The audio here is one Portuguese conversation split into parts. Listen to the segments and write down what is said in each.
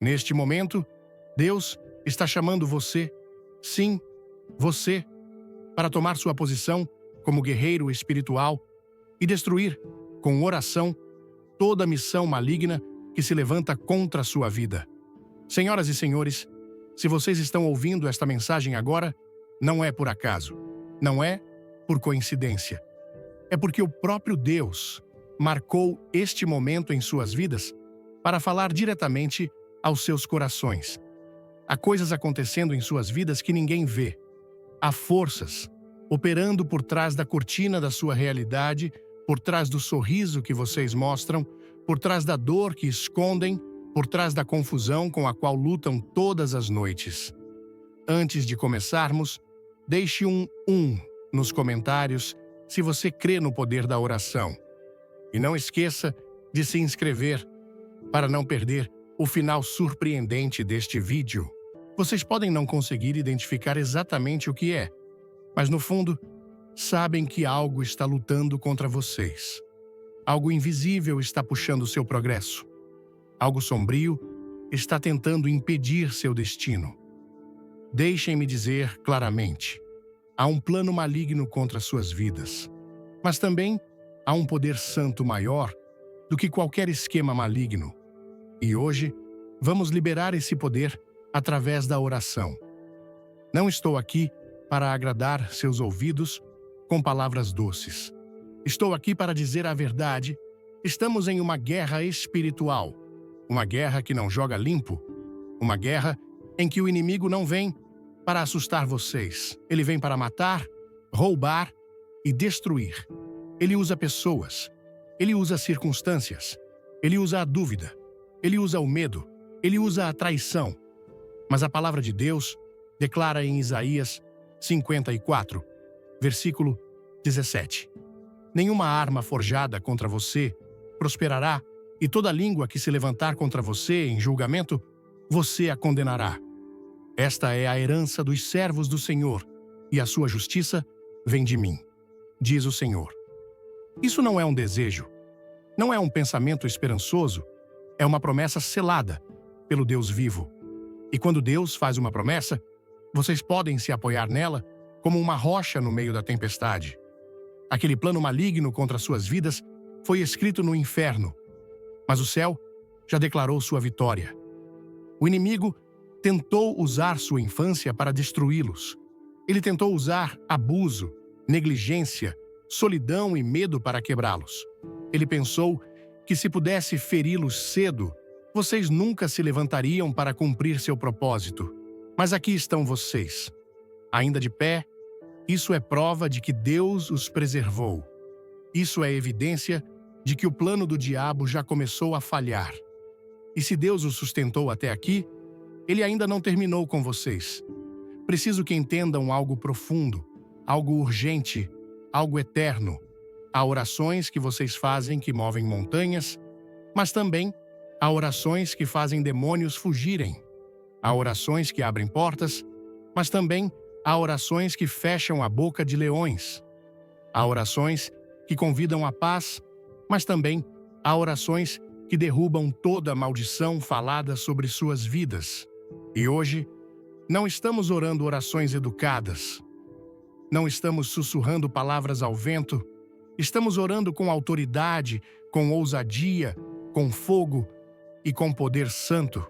Neste momento, Deus está chamando você, sim, você, para tomar sua posição como guerreiro espiritual e destruir, com oração, toda missão maligna que se levanta contra a sua vida. Senhoras e senhores, se vocês estão ouvindo esta mensagem agora, não é por acaso, não é por coincidência. É porque o próprio Deus marcou este momento em suas vidas para falar diretamente aos seus corações. Há coisas acontecendo em suas vidas que ninguém vê. Há forças operando por trás da cortina da sua realidade, por trás do sorriso que vocês mostram, por trás da dor que escondem, por trás da confusão com a qual lutam todas as noites. Antes de começarmos, deixe um nos comentários se você crê no poder da oração. E não esqueça de se inscrever para não perder o final surpreendente deste vídeo. Vocês podem não conseguir identificar exatamente o que é, mas no fundo, sabem que algo está lutando contra vocês. Algo invisível está puxando seu progresso. Algo sombrio está tentando impedir seu destino. Deixem-me dizer claramente, há um plano maligno contra suas vidas, mas também há um poder santo maior do que qualquer esquema maligno. E hoje, vamos liberar esse poder através da oração. Não estou aqui para agradar seus ouvidos com palavras doces. Estou aqui para dizer a verdade. Estamos em uma guerra espiritual. Uma guerra que não joga limpo. Uma guerra em que o inimigo não vem para assustar vocês. Ele vem para matar, roubar e destruir. Ele usa pessoas. Ele usa circunstâncias. Ele usa a dúvida. Ele usa o medo. Ele usa a traição. Mas a palavra de Deus declara em Isaías 54, versículo 17. Nenhuma arma forjada contra você prosperará, e toda língua que se levantar contra você em julgamento, você a condenará. Esta é a herança dos servos do Senhor, e a sua justiça vem de mim, diz o Senhor. Isso não é um desejo, não é um pensamento esperançoso, é uma promessa selada pelo Deus vivo. E quando Deus faz uma promessa, vocês podem se apoiar nela como uma rocha no meio da tempestade. Aquele plano maligno contra suas vidas foi escrito no inferno, mas o céu já declarou sua vitória. O inimigo tentou usar sua infância para destruí-los. Ele tentou usar abuso, negligência, solidão e medo para quebrá-los. Ele pensou que se pudesse feri-los cedo, vocês nunca se levantariam para cumprir seu propósito. Mas aqui estão vocês, ainda de pé. Isso é prova de que Deus os preservou. Isso é evidência de que o plano do diabo já começou a falhar. E se Deus os sustentou até aqui, Ele ainda não terminou com vocês. Preciso que entendam algo profundo, algo urgente, algo eterno. Há orações que vocês fazem que movem montanhas, mas também há orações que fazem demônios fugirem. Há orações que abrem portas, mas também há orações que fecham a boca de leões. Há orações que convidam a paz, mas também há orações que derrubam toda a maldição falada sobre suas vidas. E hoje, não estamos orando orações educadas. Não estamos sussurrando palavras ao vento. Estamos orando com autoridade, com ousadia, com fogo e com poder santo.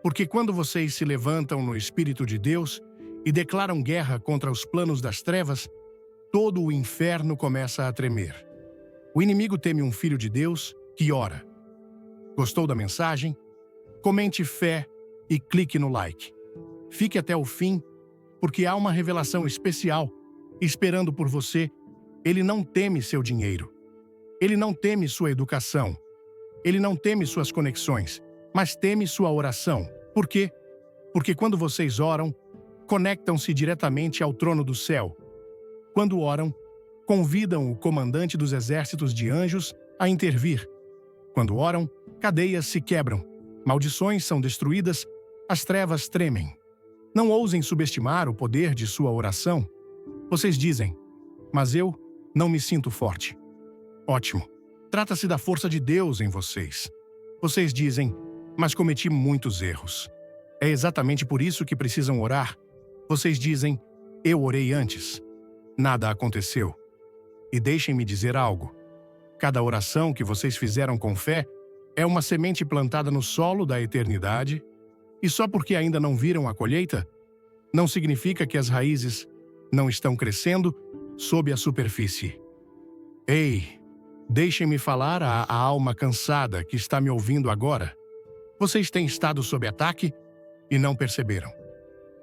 Porque quando vocês se levantam no Espírito de Deus e declaram guerra contra os planos das trevas, todo o inferno começa a tremer. O inimigo teme um filho de Deus que ora. Gostou da mensagem? Comente fé e clique no like. Fique até o fim, porque há uma revelação especial esperando por você. Ele não teme seu dinheiro. Ele não teme sua educação. Ele não teme suas conexões, mas teme sua oração. Por quê? Porque quando vocês oram, conectam-se diretamente ao trono do céu. Quando oram, convidam o comandante dos exércitos de anjos a intervir. Quando oram, cadeias se quebram, maldições são destruídas, as trevas tremem. Não ousem subestimar o poder de sua oração. Vocês dizem, mas eu não me sinto forte. Ótimo. Trata-se da força de Deus em vocês. Vocês dizem, mas cometi muitos erros. É exatamente por isso que precisam orar. Vocês dizem, eu orei antes. Nada aconteceu. E deixem-me dizer algo. Cada oração que vocês fizeram com fé é uma semente plantada no solo da eternidade, e só porque ainda não viram a colheita, não significa que as raízes não estão crescendo sob a superfície. Ei, deixem-me falar à alma cansada que está me ouvindo agora. Vocês têm estado sob ataque e não perceberam.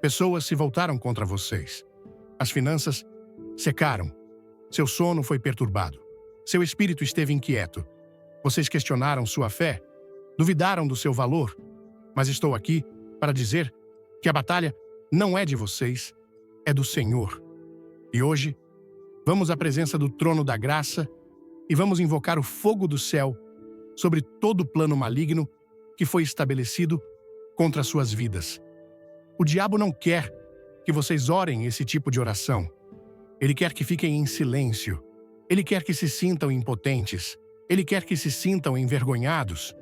Pessoas se voltaram contra vocês. As finanças secaram. Seu sono foi perturbado. Seu espírito esteve inquieto. Vocês questionaram sua fé, duvidaram do seu valor. Mas estou aqui para dizer que a batalha não é de vocês, é do Senhor. E hoje, vamos à presença do trono da graça e vamos invocar o fogo do céu sobre todo o plano maligno que foi estabelecido contra suas vidas. O diabo não quer que vocês orem esse tipo de oração. Ele quer que fiquem em silêncio. Ele quer que se sintam impotentes. Ele quer que se sintam envergonhados.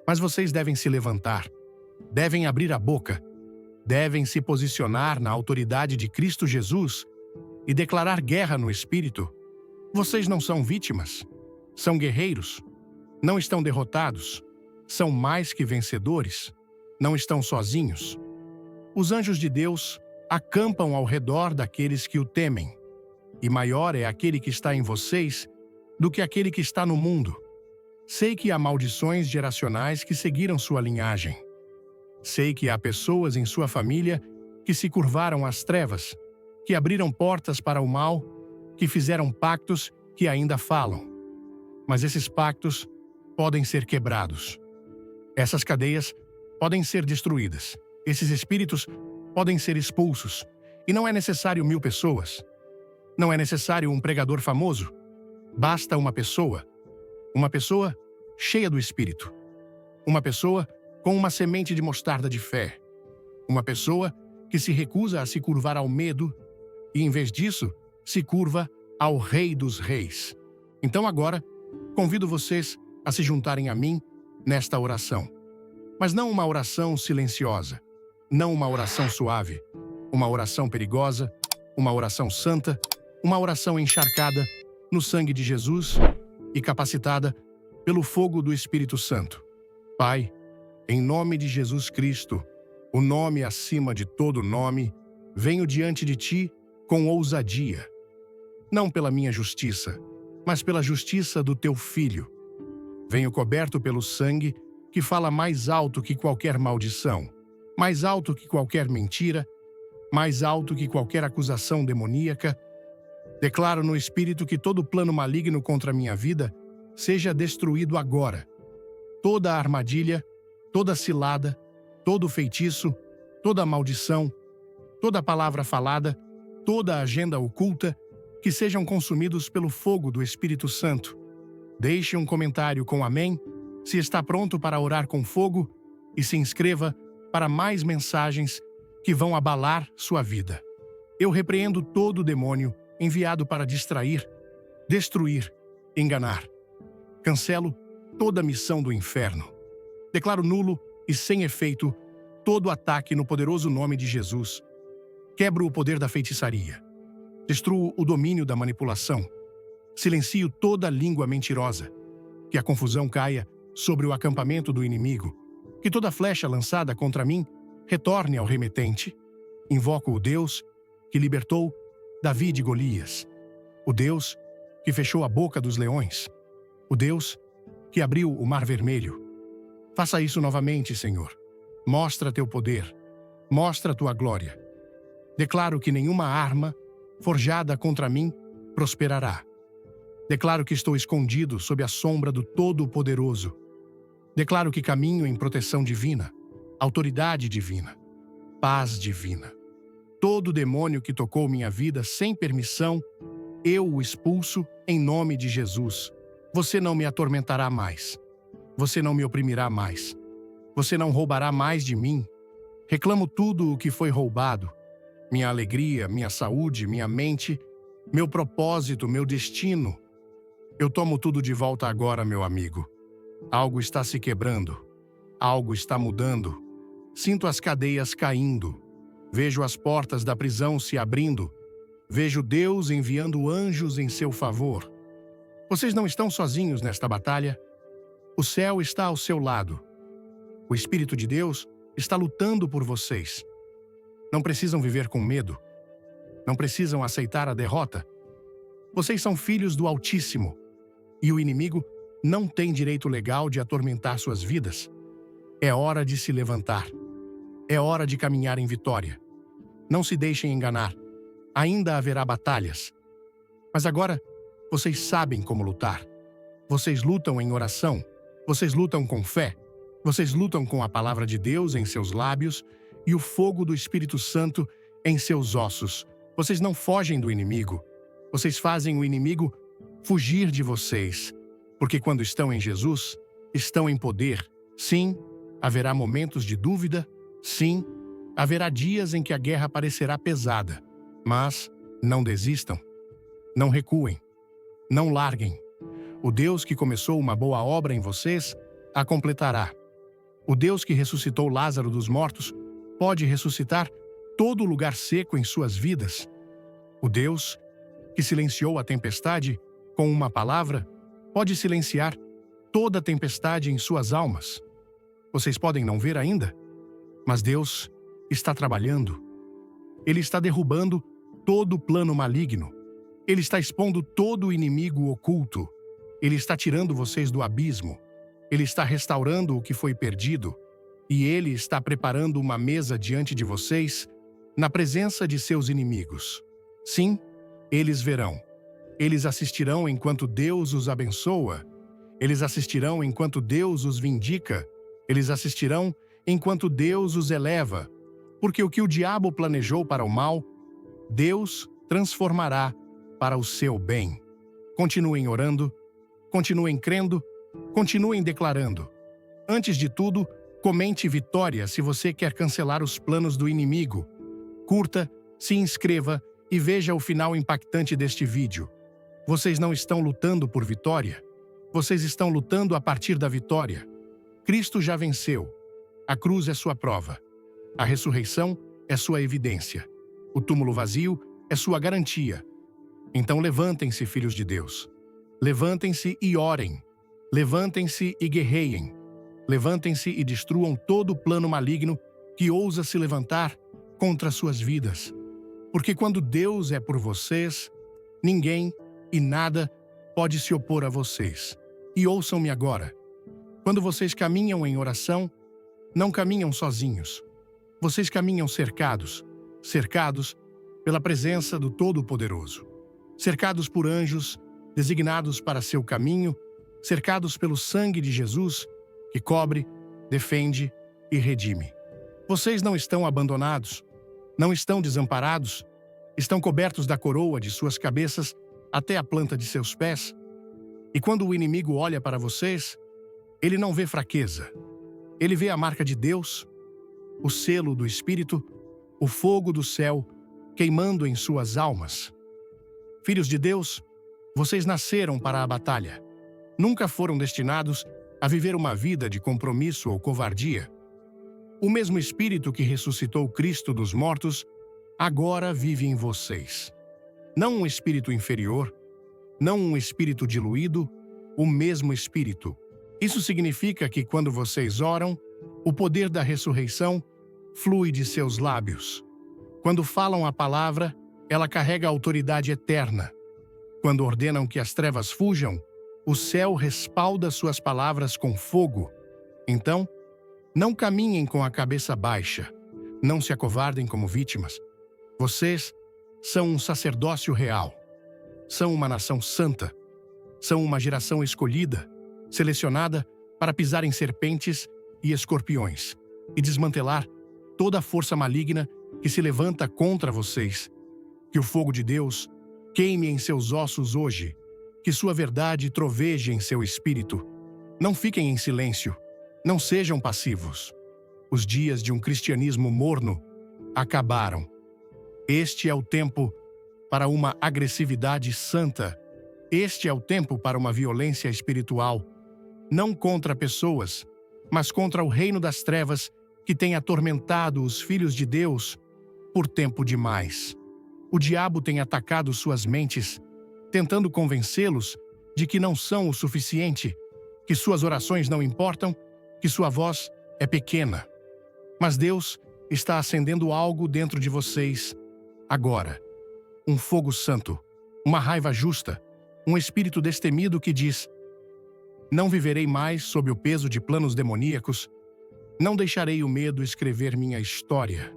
Mas vocês devem se levantar. Devem abrir a boca. Devem se posicionar na autoridade de Cristo Jesus e declarar guerra no Espírito. Vocês não são vítimas. São guerreiros. Não estão derrotados. São mais que vencedores. Não estão sozinhos. Os anjos de Deus acampam ao redor daqueles que o temem. E maior é aquele que está em vocês do que aquele que está no mundo. Sei que há maldições geracionais que seguiram sua linhagem. Sei que há pessoas em sua família que se curvaram às trevas, que abriram portas para o mal, que fizeram pactos que ainda falam. Mas esses pactos podem ser quebrados. Essas cadeias podem ser destruídas. Esses espíritos podem ser expulsos. E não é necessário 1000 pessoas. Não é necessário um pregador famoso. Basta uma pessoa cheia do Espírito. Uma pessoa com uma semente de mostarda de fé. Uma pessoa que se recusa a se curvar ao medo e, em vez disso, se curva ao Rei dos Reis. Então agora, convido vocês a se juntarem a mim nesta oração. Mas não uma oração silenciosa, não uma oração suave, uma oração perigosa, uma oração santa, uma oração encharcada no sangue de Jesus e capacitada pelo fogo do Espírito Santo. Pai, em nome de Jesus Cristo, o nome acima de todo nome, venho diante de Ti com ousadia. Não pela minha justiça, mas pela justiça do Teu Filho. Venho coberto pelo sangue que fala mais alto que qualquer maldição, mais alto que qualquer mentira, mais alto que qualquer acusação demoníaca. Declaro no Espírito que todo plano maligno contra a minha vida seja destruído agora. Toda a armadilha, toda cilada, todo feitiço, toda maldição, toda palavra falada, toda agenda oculta, que sejam consumidos pelo fogo do Espírito Santo. Deixe um comentário com amém, se está pronto para orar com fogo, e se inscreva para mais mensagens que vão abalar sua vida. Eu repreendo todo demônio enviado para distrair, destruir, enganar. Cancelo toda missão do inferno. Declaro nulo e sem efeito todo ataque no poderoso nome de Jesus. Quebro o poder da feitiçaria. Destruo o domínio da manipulação. Silencio toda língua mentirosa. Que a confusão caia sobre o acampamento do inimigo. Que toda flecha lançada contra mim retorne ao remetente. Invoco o Deus que libertou Davi de Golias. O Deus que fechou a boca dos leões. O Deus que abriu o mar vermelho. Faça isso novamente, Senhor. Mostra teu poder. Mostra tua glória. Declaro que nenhuma arma forjada contra mim prosperará. Declaro que estou escondido sob a sombra do Todo-Poderoso. Declaro que caminho em proteção divina, autoridade divina, paz divina. Todo demônio que tocou minha vida sem permissão, eu o expulso em nome de Jesus. Você não me atormentará mais. Você não me oprimirá mais. Você não roubará mais de mim. Reclamo tudo o que foi roubado. Minha alegria, minha saúde, minha mente, meu propósito, meu destino. Eu tomo tudo de volta agora, meu amigo. Algo está se quebrando. Algo está mudando. Sinto as cadeias caindo. Vejo as portas da prisão se abrindo. Vejo Deus enviando anjos em seu favor. Vocês não estão sozinhos nesta batalha. O céu está ao seu lado. O Espírito de Deus está lutando por vocês. Não precisam viver com medo. Não precisam aceitar a derrota. Vocês são filhos do Altíssimo. E o inimigo não tem direito legal de atormentar suas vidas. É hora de se levantar. É hora de caminhar em vitória. Não se deixem enganar. Ainda haverá batalhas. Mas agora, vocês sabem como lutar. Vocês lutam em oração. Vocês lutam com fé. Vocês lutam com a palavra de Deus em seus lábios e o fogo do Espírito Santo em seus ossos. Vocês não fogem do inimigo. Vocês fazem o inimigo fugir de vocês. Porque quando estão em Jesus, estão em poder. Sim, haverá momentos de dúvida. Sim, haverá dias em que a guerra parecerá pesada. Mas não desistam. Não recuem. Não larguem. O Deus que começou uma boa obra em vocês a completará. O Deus que ressuscitou Lázaro dos mortos pode ressuscitar todo lugar seco em suas vidas. O Deus que silenciou a tempestade com uma palavra pode silenciar toda a tempestade em suas almas. Vocês podem não ver ainda, mas Deus está trabalhando. Ele está derrubando todo o plano maligno. Ele está expondo todo o inimigo oculto. Ele está tirando vocês do abismo. Ele está restaurando o que foi perdido. E Ele está preparando uma mesa diante de vocês, na presença de seus inimigos. Sim, eles verão. Eles assistirão enquanto Deus os abençoa. Eles assistirão enquanto Deus os vindica. Eles assistirão enquanto Deus os eleva. Porque o que o diabo planejou para o mal, Deus transformará para o seu bem. Continuem orando, continuem crendo, continuem declarando. Antes de tudo, comente vitória se você quer cancelar os planos do inimigo. Curta, se inscreva e veja o final impactante deste vídeo. Vocês não estão lutando por vitória. Vocês estão lutando a partir da vitória. Cristo já venceu. A cruz é sua prova. A ressurreição é sua evidência. O túmulo vazio é sua garantia. Então levantem-se, filhos de Deus. Levantem-se e orem. Levantem-se e guerreiem. Levantem-se e destruam todo o plano maligno que ousa se levantar contra suas vidas. Porque quando Deus é por vocês, ninguém e nada pode se opor a vocês. E ouçam-me agora. Quando vocês caminham em oração, não caminham sozinhos. Vocês caminham cercados pela presença do Todo-Poderoso. Cercados por anjos, designados para seu caminho, cercados pelo sangue de Jesus, que cobre, defende e redime. Vocês não estão abandonados, não estão desamparados, estão cobertos da coroa de suas cabeças até a planta de seus pés. E quando o inimigo olha para vocês, ele não vê fraqueza. Ele vê a marca de Deus, o selo do Espírito, o fogo do céu queimando em suas almas. Filhos de Deus, vocês nasceram para a batalha. Nunca foram destinados a viver uma vida de compromisso ou covardia. O mesmo Espírito que ressuscitou Cristo dos mortos agora vive em vocês. Não um espírito inferior, não um espírito diluído, o mesmo Espírito. Isso significa que quando vocês oram, o poder da ressurreição flui de seus lábios. Quando falam a palavra, ela carrega a autoridade eterna. Quando ordenam que as trevas fujam, o céu respalda suas palavras com fogo. Então, não caminhem com a cabeça baixa. Não se acovardem como vítimas. Vocês são um sacerdócio real. São uma nação santa. São uma geração escolhida, selecionada para pisar em serpentes e escorpiões e desmantelar toda a força maligna que se levanta contra vocês. Que o fogo de Deus queime em seus ossos hoje. Que sua verdade troveje em seu espírito. Não fiquem em silêncio. Não sejam passivos. Os dias de um cristianismo morno acabaram. Este é o tempo para uma agressividade santa. Este é o tempo para uma violência espiritual. Não contra pessoas, mas contra o reino das trevas que tem atormentado os filhos de Deus por tempo demais. O diabo tem atacado suas mentes, tentando convencê-los de que não são o suficiente, que suas orações não importam, que sua voz é pequena. Mas Deus está acendendo algo dentro de vocês agora. Um fogo santo, uma raiva justa, um espírito destemido que diz: não viverei mais sob o peso de planos demoníacos, não deixarei o medo escrever minha história.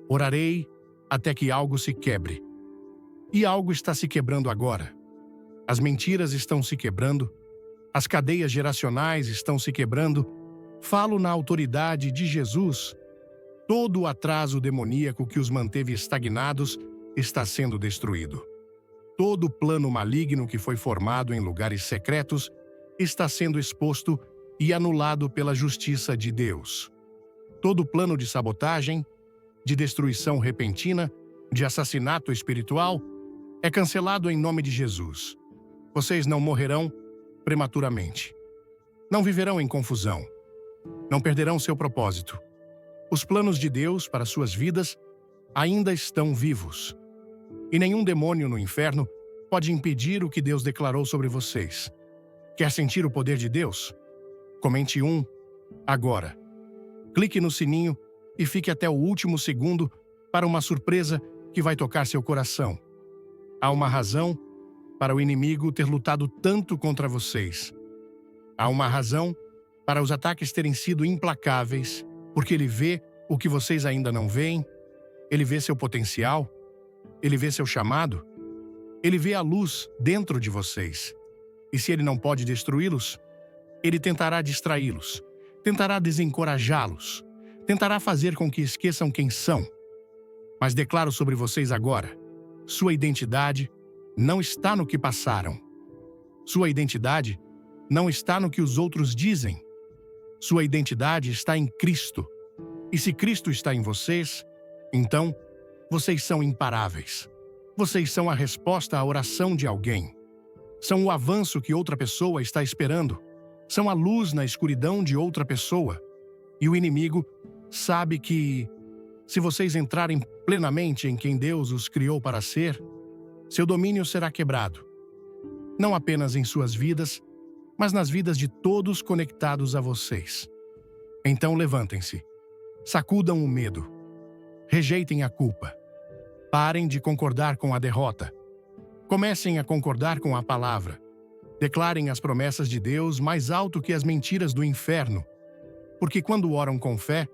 Orarei até que algo se quebre. E algo está se quebrando agora. As mentiras estão se quebrando, as cadeias geracionais estão se quebrando. Falo na autoridade de Jesus. Todo o atraso demoníaco que os manteve estagnados está sendo destruído. Todo o plano maligno que foi formado em lugares secretos está sendo exposto e anulado pela justiça de Deus. Todo plano de sabotagem, de destruição repentina, de assassinato espiritual, é cancelado em nome de Jesus. Vocês não morrerão prematuramente. Não viverão em confusão. Não perderão seu propósito. Os planos de Deus para suas vidas ainda estão vivos. E nenhum demônio no inferno pode impedir o que Deus declarou sobre vocês. Quer sentir o poder de Deus? Comente agora. Clique no sininho e fique até o último segundo para uma surpresa que vai tocar seu coração. Há uma razão para o inimigo ter lutado tanto contra vocês. Há uma razão para os ataques terem sido implacáveis, porque ele vê o que vocês ainda não veem, ele vê seu potencial, ele vê seu chamado, ele vê a luz dentro de vocês. E se ele não pode destruí-los, ele tentará distraí-los, tentará desencorajá-los, tentará fazer com que esqueçam quem são. Mas declaro sobre vocês agora: sua identidade não está no que passaram. Sua identidade não está no que os outros dizem. Sua identidade está em Cristo. E se Cristo está em vocês, então vocês são imparáveis. Vocês são a resposta à oração de alguém. São o avanço que outra pessoa está esperando. São a luz na escuridão de outra pessoa. E o inimigo sabe que, se vocês entrarem plenamente em quem Deus os criou para ser, seu domínio será quebrado. Não apenas em suas vidas, mas nas vidas de todos conectados a vocês. Então levantem-se. Sacudam o medo. Rejeitem a culpa. Parem de concordar com a derrota. Comecem a concordar com a palavra. Declarem as promessas de Deus mais alto que as mentiras do inferno. Porque quando oram com fé,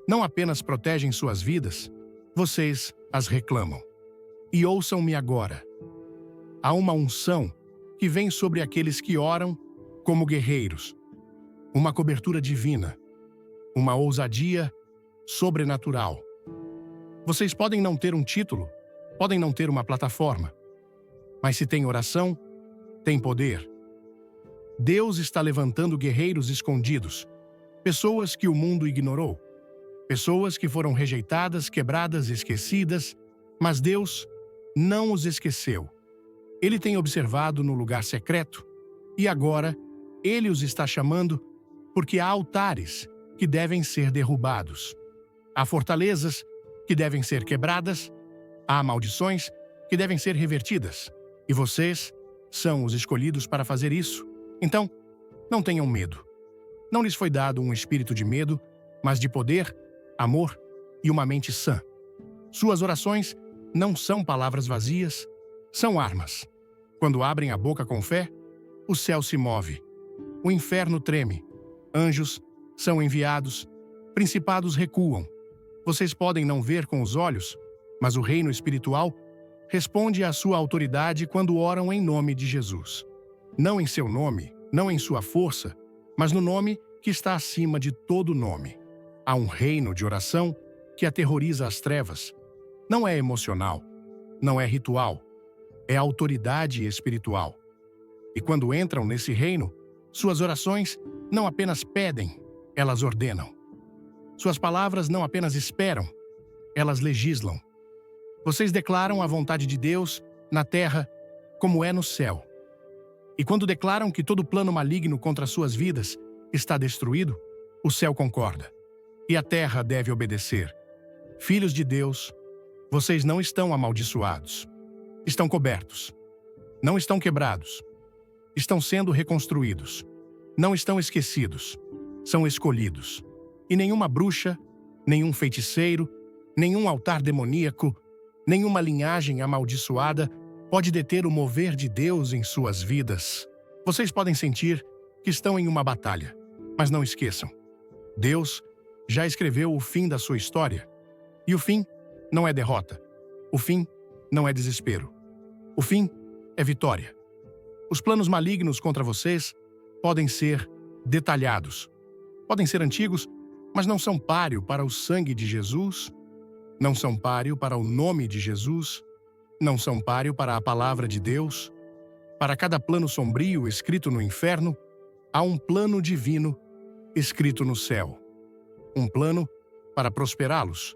não apenas protegem suas vidas, vocês as reclamam. E ouçam-me agora. Há uma unção que vem sobre aqueles que oram como guerreiros. Uma cobertura divina. Uma ousadia sobrenatural. Vocês podem não ter um título, podem não ter uma plataforma, mas se tem oração, tem poder. Deus está levantando guerreiros escondidos, pessoas que o mundo ignorou, pessoas que foram rejeitadas, quebradas, esquecidas, mas Deus não os esqueceu. Ele tem observado no lugar secreto e agora Ele os está chamando porque há altares que devem ser derrubados. Há fortalezas que devem ser quebradas, há maldições que devem ser revertidas. E vocês são os escolhidos para fazer isso. Então, não tenham medo. Não lhes foi dado um espírito de medo, mas de poder, amor e uma mente sã. Suas orações não são palavras vazias, são armas. Quando abrem a boca com fé, o céu se move. O inferno treme. Anjos são enviados. Principados recuam. Vocês podem não ver com os olhos, mas o reino espiritual responde à sua autoridade quando oram em nome de Jesus. Não em seu nome, não em sua força, mas no nome que está acima de todo nome. Há um reino de oração que aterroriza as trevas. Não é emocional, não é ritual, é autoridade espiritual. E quando entram nesse reino, suas orações não apenas pedem, elas ordenam. Suas palavras não apenas esperam, elas legislam. Vocês declaram a vontade de Deus na terra como é no céu. E quando declaram que todo plano maligno contra suas vidas está destruído, O céu concorda, e a terra deve obedecer. Filhos de Deus, vocês não estão amaldiçoados. Estão cobertos. Não estão quebrados. Estão sendo reconstruídos. Não estão esquecidos. São escolhidos. E nenhuma bruxa, nenhum feiticeiro, nenhum altar demoníaco, nenhuma linhagem amaldiçoada pode deter o mover de Deus em suas vidas. Vocês podem sentir que estão em uma batalha, mas não esqueçam. Deus já escreveu o fim da sua história. E o fim não é derrota. O fim não é desespero. O fim é vitória. Os planos malignos contra vocês podem ser detalhados. Podem ser antigos, mas não são páreo para o sangue de Jesus, não são páreo para o nome de Jesus, não são páreo para a palavra de Deus. Para cada plano sombrio escrito no inferno, há um plano divino escrito no céu. Um plano para prosperá-los,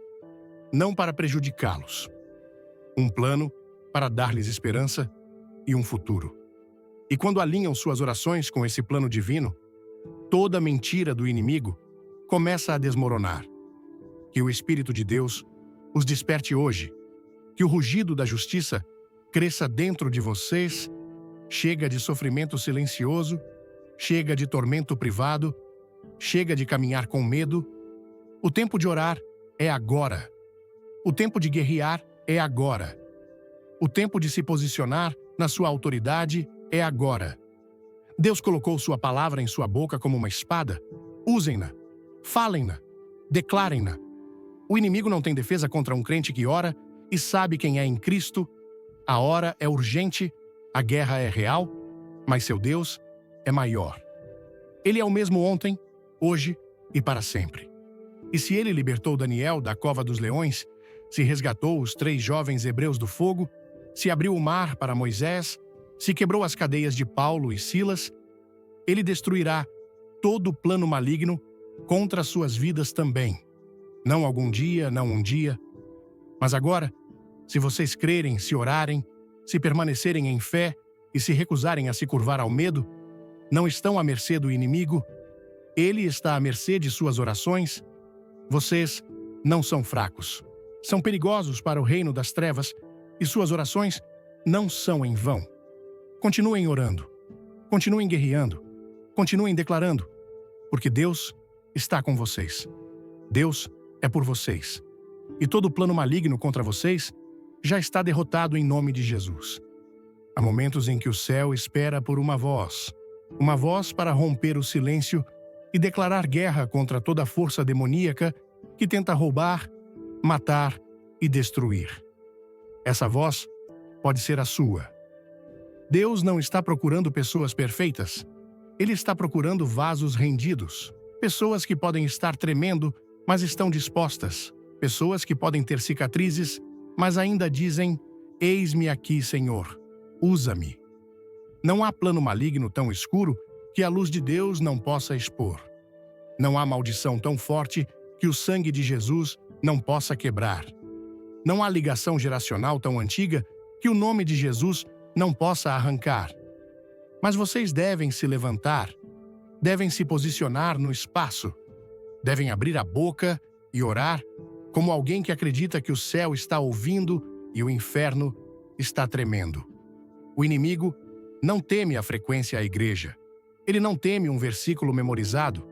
não para prejudicá-los. Um plano para dar-lhes esperança e um futuro. E quando alinham suas orações com esse plano divino, toda mentira do inimigo começa a desmoronar. Que o Espírito de Deus os desperte hoje. Que o rugido da justiça cresça dentro de vocês. Chega de sofrimento silencioso, chega de tormento privado, chega de caminhar com medo. O tempo de orar é agora. O tempo de guerrear é agora. O tempo de se posicionar na sua autoridade é agora. Deus colocou sua palavra em sua boca como uma espada. Usem-na, falem-na, declarem-na. O inimigo não tem defesa contra um crente que ora e sabe quem é em Cristo. A hora é urgente, a guerra é real, mas seu Deus é maior. Ele é o mesmo ontem, hoje e para sempre. E se ele libertou Daniel da cova dos leões, se resgatou os 3 jovens hebreus do fogo, se abriu o mar para Moisés, se quebrou as cadeias de Paulo e Silas, ele destruirá todo o plano maligno contra suas vidas também. Não algum dia, não um dia, mas agora, se vocês crerem, se orarem, se permanecerem em fé e se recusarem a se curvar ao medo, não estão à mercê do inimigo, ele está à mercê de suas orações. Vocês não são fracos. São perigosos para o reino das trevas e suas orações não são em vão. Continuem orando, continuem guerreando, continuem declarando, porque Deus está com vocês. Deus é por vocês. E todo plano maligno contra vocês já está derrotado em nome de Jesus. Há momentos em que o céu espera por uma voz para romper o silêncio e declarar guerra contra toda a força demoníaca que tenta roubar, matar e destruir. Essa voz pode ser a sua. Deus não está procurando pessoas perfeitas. Ele está procurando vasos rendidos. Pessoas que podem estar tremendo, mas estão dispostas. Pessoas que podem ter cicatrizes, mas ainda dizem: eis-me aqui, Senhor, usa-me. Não há plano maligno tão escuro que a luz de Deus não possa expor. Não há maldição tão forte que o sangue de Jesus não possa quebrar. Não há ligação geracional tão antiga que o nome de Jesus não possa arrancar. Mas vocês devem se levantar, devem se posicionar no espaço, devem abrir a boca e orar como alguém que acredita que o céu está ouvindo e o inferno está tremendo. O inimigo não teme a frequência à igreja. Ele não teme um versículo memorizado.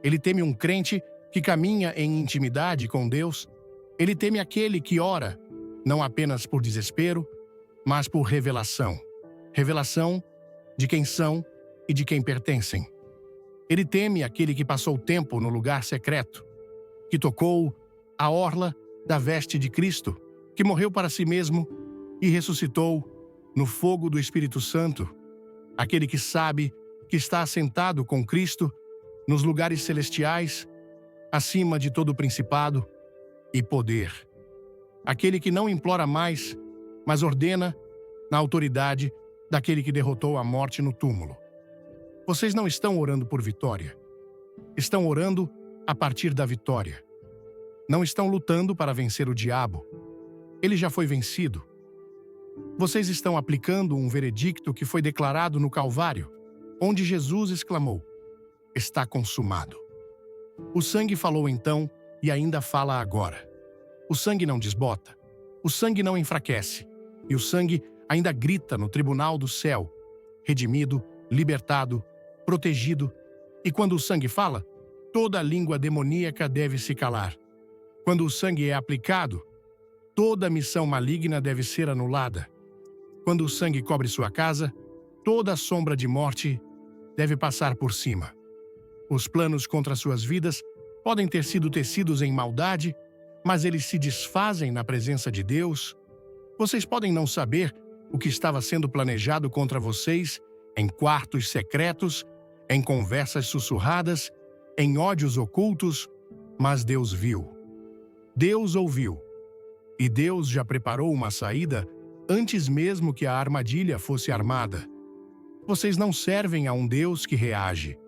Ele teme um crente que caminha em intimidade com Deus. Ele teme aquele que ora, não apenas por desespero, mas por revelação. Revelação de quem são e de quem pertencem. Ele teme aquele que passou tempo no lugar secreto, que tocou a orla da veste de Cristo, que morreu para si mesmo e ressuscitou no fogo do Espírito Santo. Aquele que sabe que está assentado com Cristo nos lugares celestiais, acima de todo principado e poder. Aquele que não implora mais, mas ordena na autoridade daquele que derrotou a morte no túmulo. Vocês não estão orando por vitória. Estão orando a partir da vitória. Não estão lutando para vencer o diabo. Ele já foi vencido. Vocês estão aplicando um veredicto que foi declarado no Calvário, onde Jesus exclamou: está consumado. O sangue falou então e ainda fala agora. O sangue não desbota. O sangue não enfraquece. E o sangue ainda grita no tribunal do céu, redimido, libertado, protegido. E quando o sangue fala, toda língua demoníaca deve se calar. Quando o sangue é aplicado, toda missão maligna deve ser anulada. Quando o sangue cobre sua casa, toda sombra de morte deve passar por cima. Os planos contra suas vidas podem ter sido tecidos em maldade, mas eles se desfazem na presença de Deus. Vocês podem não saber o que estava sendo planejado contra vocês em quartos secretos, em conversas sussurradas, em ódios ocultos, mas Deus viu. Deus ouviu. E Deus já preparou uma saída antes mesmo que a armadilha fosse armada. Vocês não servem a um Deus que reage,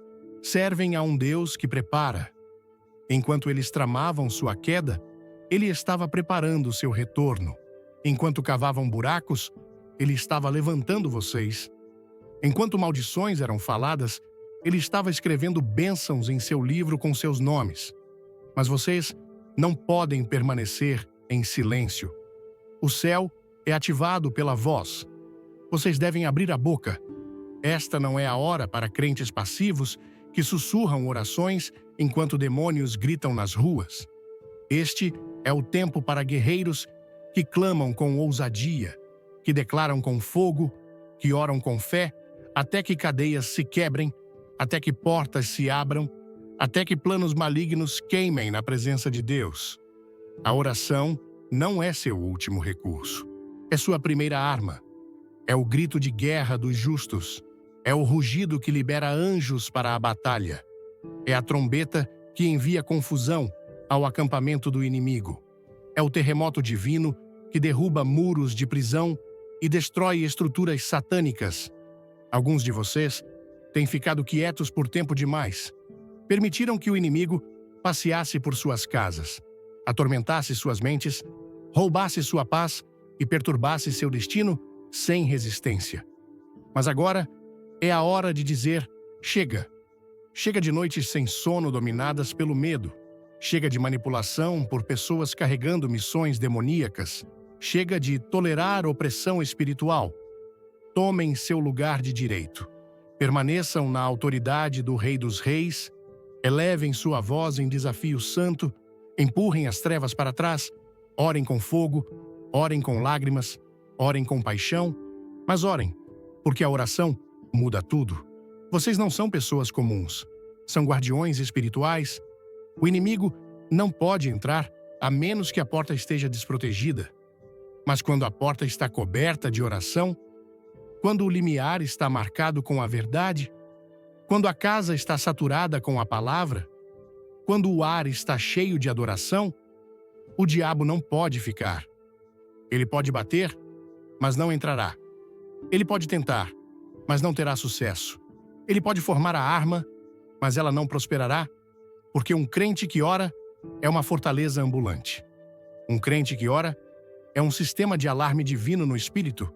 servem a um Deus que prepara. Enquanto eles tramavam sua queda, Ele estava preparando seu retorno. Enquanto cavavam buracos, Ele estava levantando vocês. Enquanto maldições eram faladas, Ele estava escrevendo bênçãos em seu livro com seus nomes. Mas vocês não podem permanecer em silêncio. O céu é ativado pela voz. Vocês devem abrir a boca. Esta não é a hora para crentes passivos que sussurram orações enquanto demônios gritam nas ruas. Este é o tempo para guerreiros que clamam com ousadia, que declaram com fogo, que oram com fé, até que cadeias se quebrem, até que portas se abram, até que planos malignos queimem na presença de Deus. A oração não é seu último recurso. É sua primeira arma. É o grito de guerra dos justos. É o rugido que libera anjos para a batalha. É a trombeta que envia confusão ao acampamento do inimigo. É o terremoto divino que derruba muros de prisão e destrói estruturas satânicas. Alguns de vocês têm ficado quietos por tempo demais. Permitiram que o inimigo passeasse por suas casas, atormentasse suas mentes, roubasse sua paz e perturbasse seu destino sem resistência. Mas agora é a hora de dizer: chega. Chega de noites sem sono dominadas pelo medo. Chega de manipulação por pessoas carregando missões demoníacas. Chega de tolerar opressão espiritual. Tomem seu lugar de direito. Permaneçam na autoridade do Rei dos Reis. Elevem sua voz em desafio santo. Empurrem as trevas para trás. Orem com fogo. Orem com lágrimas. Orem com paixão. Mas orem, porque a oração muda tudo. Vocês não são pessoas comuns. São guardiões espirituais. O inimigo não pode entrar a menos que a porta esteja desprotegida. Mas quando a porta está coberta de oração, quando o limiar está marcado com a verdade, quando a casa está saturada com a palavra, quando o ar está cheio de adoração, o diabo não pode ficar. Ele pode bater, mas não entrará. Ele pode tentar, mas não terá sucesso. Ele pode formar a arma, mas ela não prosperará, porque um crente que ora é uma fortaleza ambulante. Um crente que ora é um sistema de alarme divino no espírito.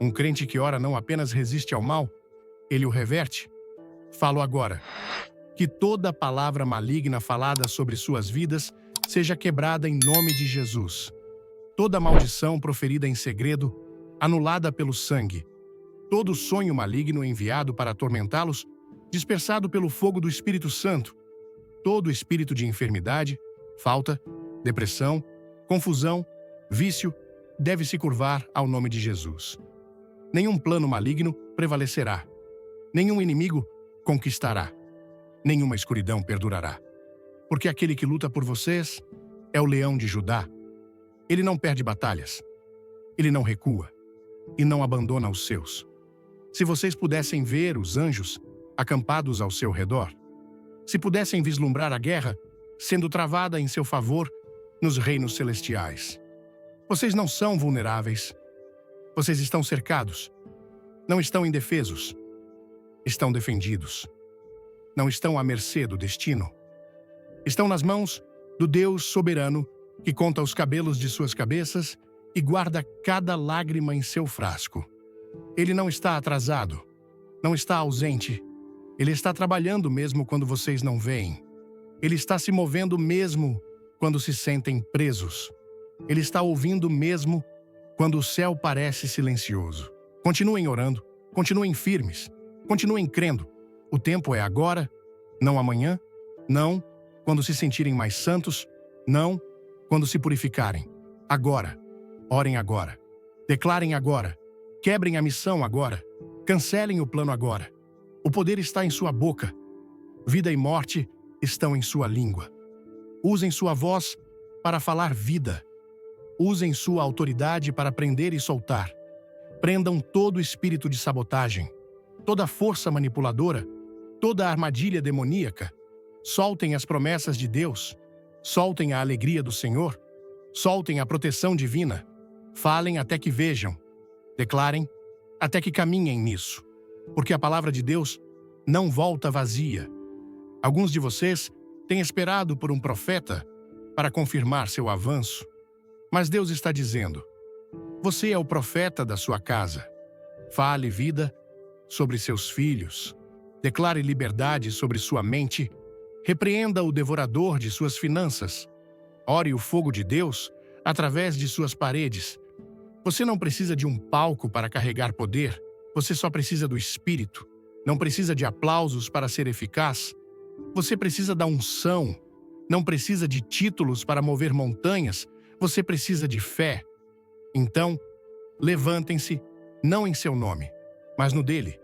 Um crente que ora não apenas resiste ao mal, ele o reverte. Falo agora. Que toda palavra maligna falada sobre suas vidas seja quebrada em nome de Jesus. Toda maldição proferida em segredo, anulada pelo sangue. Todo sonho maligno enviado para atormentá-los, dispersado pelo fogo do Espírito Santo. Todo espírito de enfermidade, falta, depressão, confusão, vício, deve se curvar ao nome de Jesus. Nenhum plano maligno prevalecerá. Nenhum inimigo conquistará. Nenhuma escuridão perdurará. Porque aquele que luta por vocês é o leão de Judá. Ele não perde batalhas. Ele não recua. E não abandona os seus. Se vocês pudessem ver os anjos acampados ao seu redor, se pudessem vislumbrar a guerra sendo travada em seu favor nos reinos celestiais. Vocês não são vulneráveis. Vocês estão cercados. Não estão indefesos. Estão defendidos. Não estão à mercê do destino. Estão nas mãos do Deus soberano que conta os cabelos de suas cabeças e guarda cada lágrima em seu frasco. Ele não está atrasado. Não está ausente. Ele está trabalhando mesmo quando vocês não veem. Ele está se movendo mesmo quando se sentem presos. Ele está ouvindo mesmo quando o céu parece silencioso. Continuem orando, continuem firmes, continuem crendo. O tempo é agora, não amanhã, não quando se sentirem mais santos, não quando se purificarem. Agora. Orem agora. Declarem agora. Quebrem a missão agora. Cancelem o plano agora. O poder está em sua boca. Vida e morte estão em sua língua. Usem sua voz para falar vida. Usem sua autoridade para prender e soltar. Prendam todo espírito de sabotagem, toda força manipuladora, toda armadilha demoníaca. Soltem as promessas de Deus. Soltem a alegria do Senhor. Soltem a proteção divina. Falem até que vejam. Declarem até que caminhem nisso. Porque a palavra de Deus não volta vazia. Alguns de vocês têm esperado por um profeta para confirmar seu avanço. Mas Deus está dizendo: você é o profeta da sua casa. Fale vida sobre seus filhos. Declare liberdade sobre sua mente. Repreenda o devorador de suas finanças. Ore o fogo de Deus através de suas paredes. Você não precisa de um palco para carregar poder. Você só precisa do Espírito. Não precisa de aplausos para ser eficaz. Você precisa da unção. Não precisa de títulos para mover montanhas. Você precisa de fé. Então, levantem-se, não em seu nome, mas no dele.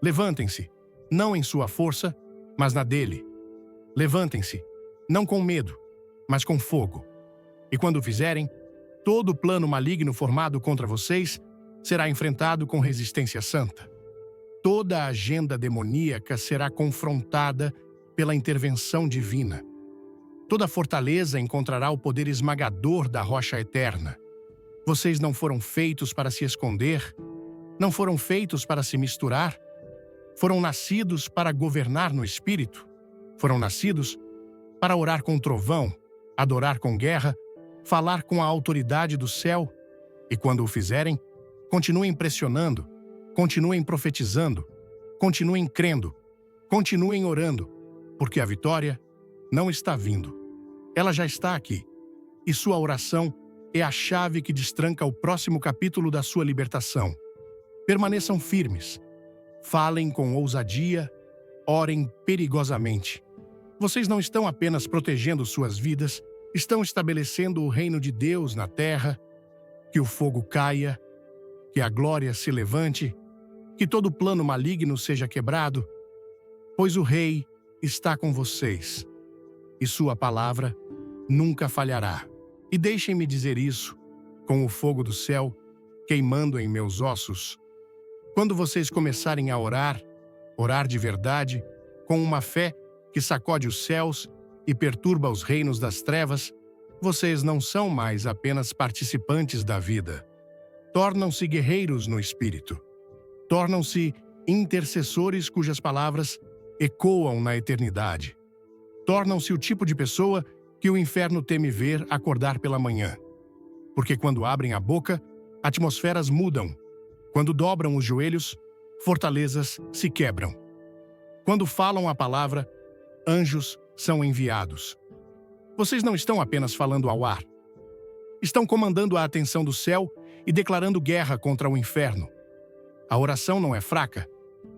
Levantem-se, não em sua força, mas na dele. Levantem-se, não com medo, mas com fogo. E quando o fizerem, todo plano maligno formado contra vocês será enfrentado com resistência santa. Toda a agenda demoníaca será confrontada pela intervenção divina. Toda fortaleza encontrará o poder esmagador da rocha eterna. Vocês não foram feitos para se esconder, não foram feitos para se misturar, foram nascidos para governar no Espírito, foram nascidos para orar com trovão, adorar com guerra, falar com a autoridade do céu, e quando o fizerem, continuem pressionando, continuem profetizando, continuem crendo, continuem orando, porque a vitória não está vindo. Ela já está aqui, e sua oração é a chave que destranca o próximo capítulo da sua libertação. Permaneçam firmes, falem com ousadia, orem perigosamente. Vocês não estão apenas protegendo suas vidas, estão estabelecendo o reino de Deus na terra, que o fogo caia, que a glória se levante, que todo plano maligno seja quebrado, pois o Rei está com vocês, e sua palavra nunca falhará. E deixem-me dizer isso, com o fogo do céu queimando em meus ossos. Quando vocês começarem a orar, orar de verdade, com uma fé que sacode os céus e perturba os reinos das trevas, vocês não são mais apenas participantes da vida. Tornam-se guerreiros no Espírito. Tornam-se intercessores cujas palavras ecoam na eternidade. Tornam-se o tipo de pessoa que o inferno teme ver acordar pela manhã. Porque quando abrem a boca, atmosferas mudam. Quando dobram os joelhos, fortalezas se quebram. Quando falam a palavra, anjos são enviados. Vocês não estão apenas falando ao ar. Estão comandando a atenção do céu e declarando guerra contra o inferno. A oração não é fraca.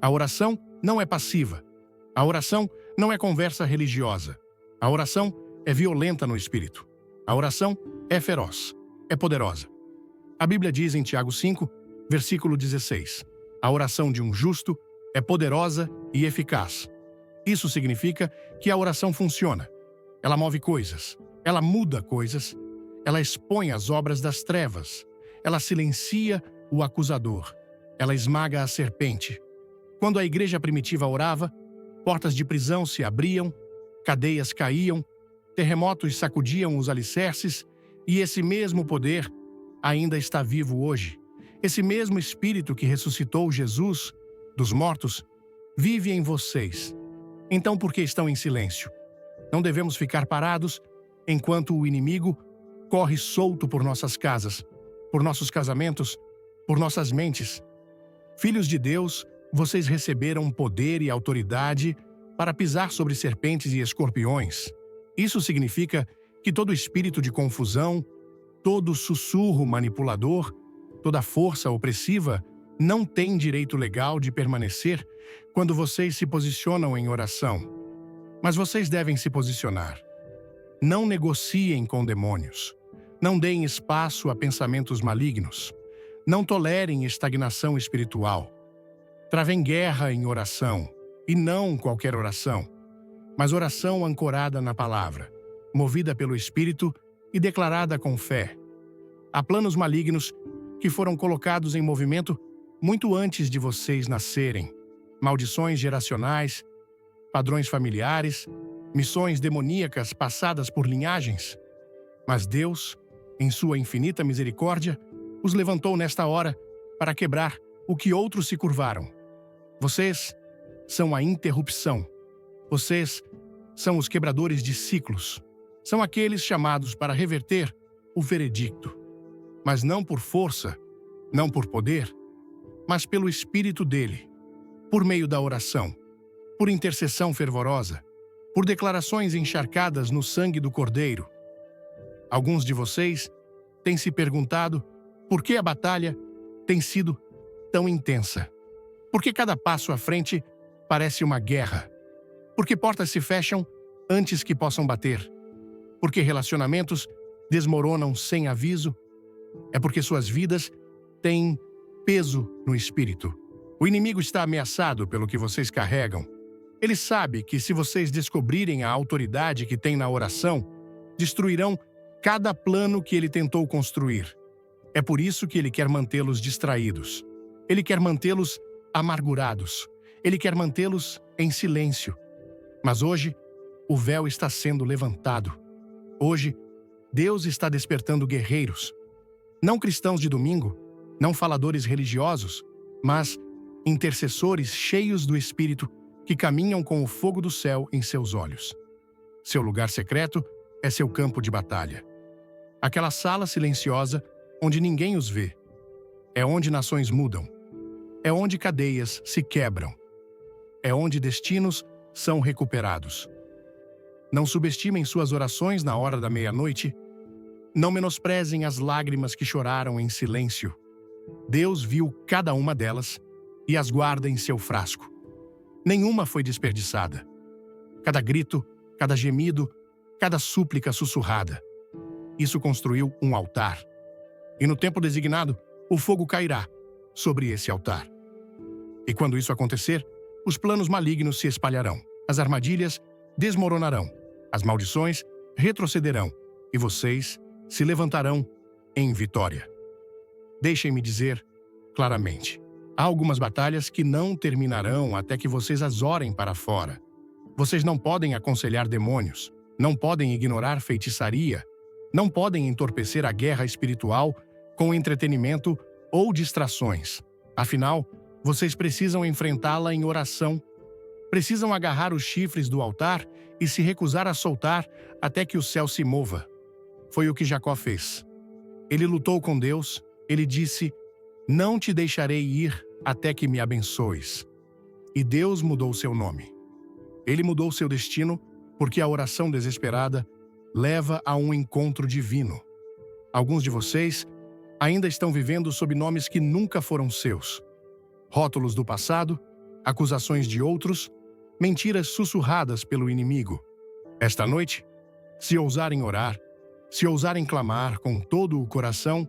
A oração não é passiva. A oração não é conversa religiosa. A oração é violenta no espírito. A oração é feroz, é poderosa. A Bíblia diz em Tiago 5, versículo 16, a oração de um justo é poderosa e eficaz. Isso significa que a oração funciona. Ela move coisas, ela muda coisas, ela expõe as obras das trevas, ela silencia o acusador, ela esmaga a serpente. Quando a igreja primitiva orava, portas de prisão se abriam, cadeias caíam, terremotos sacudiam os alicerces, e esse mesmo poder ainda está vivo hoje. Esse mesmo Espírito que ressuscitou Jesus dos mortos vive em vocês. Então, por que estão em silêncio? Não devemos ficar parados enquanto o inimigo corre solto por nossas casas, por nossos casamentos, por nossas mentes. Filhos de Deus, vocês receberam poder e autoridade para pisar sobre serpentes e escorpiões. Isso significa que todo espírito de confusão, todo sussurro manipulador, toda força opressiva não tem direito legal de permanecer quando vocês se posicionam em oração. Mas vocês devem se posicionar. Não negociem com demônios. Não deem espaço a pensamentos malignos. Não tolerem estagnação espiritual. Travem guerra em oração, e não qualquer oração, mas oração ancorada na palavra, movida pelo Espírito e declarada com fé. Há planos malignos que foram colocados em movimento muito antes de vocês nascerem. Maldições geracionais, padrões familiares, missões demoníacas passadas por linhagens. Mas Deus, em sua infinita misericórdia, os levantou nesta hora para quebrar o que outros se curvaram. Vocês são a interrupção. Vocês são os quebradores de ciclos. São aqueles chamados para reverter o veredicto. Mas não por força, não por poder, mas pelo Espírito dele, por meio da oração, por intercessão fervorosa, por declarações encharcadas no sangue do Cordeiro. Alguns de vocês têm se perguntado por que a batalha tem sido tão intensa. Por que cada passo à frente parece uma guerra? Por que portas se fecham antes que possam bater? Por que relacionamentos desmoronam sem aviso? É porque suas vidas têm peso no espírito. O inimigo está ameaçado pelo que vocês carregam. Ele sabe que se vocês descobrirem a autoridade que tem na oração, destruirão cada plano que ele tentou construir. É por isso que ele quer mantê-los distraídos. Ele quer mantê-los amargurados. Ele quer mantê-los em silêncio. Mas hoje, o véu está sendo levantado. Hoje, Deus está despertando guerreiros. Não cristãos de domingo, não faladores religiosos, mas intercessores cheios do Espírito que caminham com o fogo do céu em seus olhos. Seu lugar secreto é seu campo de batalha. Aquela sala silenciosa onde ninguém os vê. É onde nações mudam. É onde cadeias se quebram. É onde destinos são recuperados. Não subestimem suas orações na hora da meia-noite. Não menosprezem as lágrimas que choraram em silêncio. Deus viu cada uma delas e as guarda em seu frasco. Nenhuma foi desperdiçada. Cada grito, cada gemido, cada súplica sussurrada. Isso construiu um altar. E no tempo designado, o fogo cairá sobre esse altar. E quando isso acontecer, os planos malignos se espalharão, as armadilhas desmoronarão, as maldições retrocederão e vocês se levantarão em vitória. Deixem-me dizer claramente, há algumas batalhas que não terminarão até que vocês as orem para fora. Vocês não podem aconselhar demônios, não podem ignorar feitiçaria, não podem entorpecer a guerra espiritual com entretenimento ou distrações. Afinal, vocês precisam enfrentá-la em oração. Precisam agarrar os chifres do altar e se recusar a soltar até que o céu se mova. Foi o que Jacó fez. Ele lutou com Deus, ele disse, não te deixarei ir até que me abençoes. E Deus mudou seu nome. Ele mudou seu destino porque a oração desesperada leva a um encontro divino. Alguns de vocês ainda estão vivendo sob nomes que nunca foram seus. Rótulos do passado, acusações de outros, mentiras sussurradas pelo inimigo. Esta noite, se ousarem orar, se ousarem clamar com todo o coração,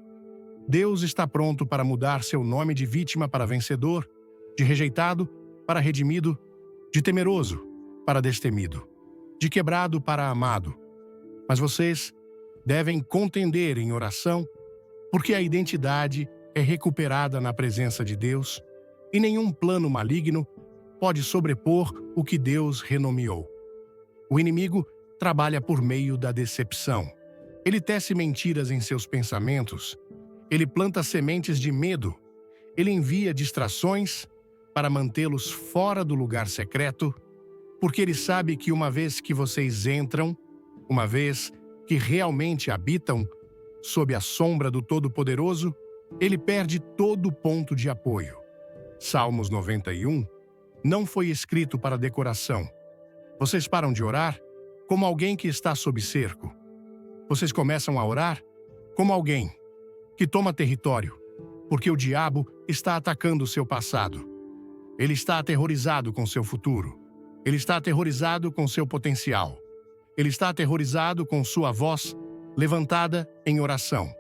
Deus está pronto para mudar seu nome de vítima para vencedor, de rejeitado para redimido, de temeroso para destemido, de quebrado para amado. Mas vocês devem contender em oração, porque a identidade é recuperada na presença de Deus e nenhum plano maligno pode sobrepor o que Deus renomeou. O inimigo trabalha por meio da decepção. Ele tece mentiras em seus pensamentos. Ele planta sementes de medo. Ele envia distrações para mantê-los fora do lugar secreto, porque ele sabe que uma vez que vocês entram, uma vez que realmente habitam sob a sombra do Todo-Poderoso, ele perde todo ponto de apoio. Salmos 91 não foi escrito para decoração. Vocês param de orar como alguém que está sob cerco. Vocês começam a orar como alguém que toma território, porque o diabo está atacando o seu passado. Ele está aterrorizado com seu futuro. Ele está aterrorizado com seu potencial. Ele está aterrorizado com sua voz levantada em oração.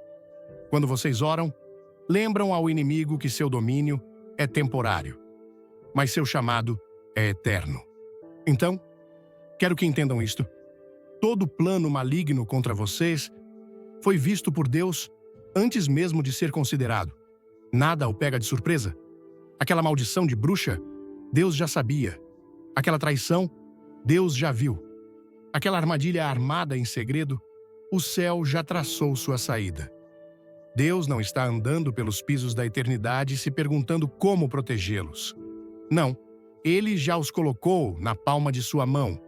Quando vocês oram, lembram ao inimigo que seu domínio é temporário, mas seu chamado é eterno. Então, quero que entendam isto. Todo plano maligno contra vocês foi visto por Deus antes mesmo de ser considerado. Nada o pega de surpresa. Aquela maldição de bruxa, Deus já sabia. Aquela traição, Deus já viu. Aquela armadilha armada em segredo, o céu já traçou sua saída. Deus não está andando pelos pisos da eternidade se perguntando como protegê-los. Não, Ele já os colocou na palma de sua mão.